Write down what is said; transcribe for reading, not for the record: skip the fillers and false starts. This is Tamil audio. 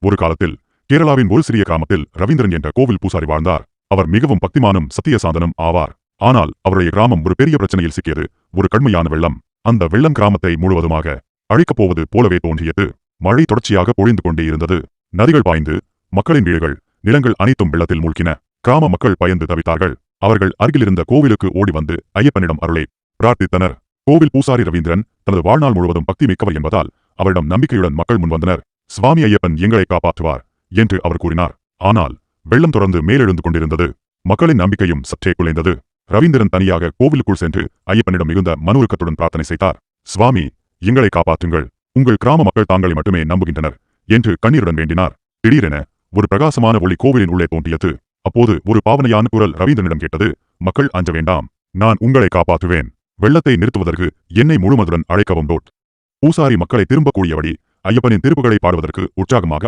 ஒரு காலத்தில் கேரளாவின் ஒரு சிறிய கிராமத்தில் ரவீந்திரன் என்ற கோவில் பூசாரி வாழ்ந்தார். அவர் மிகவும் பக்திமானும் சத்தியசாந்தனும் ஆவார். ஆனால் அவருடைய கிராமம் ஒரு பெரிய பிரச்சனையில் சிக்கியது. ஒரு கடுமையான வெள்ளம். அந்த வெள்ளம் கிராமத்தை முழுவதுமாக அழிக்கப் போவது போலவே தோன்றியது. மழை தொடர்ச்சியாக பொழிந்து கொண்டே இருந்தது. நதிகள் பாய்ந்து மக்களின் வீடுகள், நிலங்கள் அனைத்தும் வெள்ளத்தில் மூழ்கின. கிராம மக்கள் பயந்து தவித்தார்கள். அவர்கள் அருகிலிருந்த கோவிலுக்கு ஓடி வந்து ஐயப்பனிடம் அருளை பிரார்த்தித்தனர். கோவில் பூசாரி ரவீந்திரன் தனது வாழ்நாள் முழுவதும் பக்தி மிக்கவர் என்பதால் அவரிடம் நம்பிக்கையுடன் மக்கள் முன்வந்தனர். சுவாமி ஐயப்பன் எங்களை காப்பாற்றுவார் என்று அவர் கூறினார். ஆனால் வெள்ளம் தொடர்ந்து மேலெழுந்து கொண்டிருந்தது. மக்களின் நம்பிக்கையும் சற்றே குலைந்தது. ரவீந்திரன் தனியாக கோவிலுக்குள் சென்று ஐயப்பனிடம் மிகுந்த மனவுருக்கத்துடன் பிரார்த்தனை செய்தார். சுவாமி, எங்களை காப்பாற்றுங்கள். உங்கள் கிராம மக்கள் தாங்களை மட்டுமே நம்புகின்றனர் என்று கண்ணீருடன் வேண்டினார். திடீரென ஒரு பிரகாசமான ஒளி கோவிலின் உள்ளே தோன்றியது. அப்போது ஒரு பாவனையான குரல் ரவீந்திரனிடம் கேட்டது. மக்கள் அஞ்ச வேண்டாம். நான் உங்களை காப்பாற்றுவேன். வெள்ளத்தை நிறுத்துவதற்கு என்னை முழுமதுடன் அழைக்கவும். பூசாரி மக்களை திரும்பக்கூடியபடி ஐயப்பனின் திருப்புகளை பாடுவதற்கு உற்சாகமாக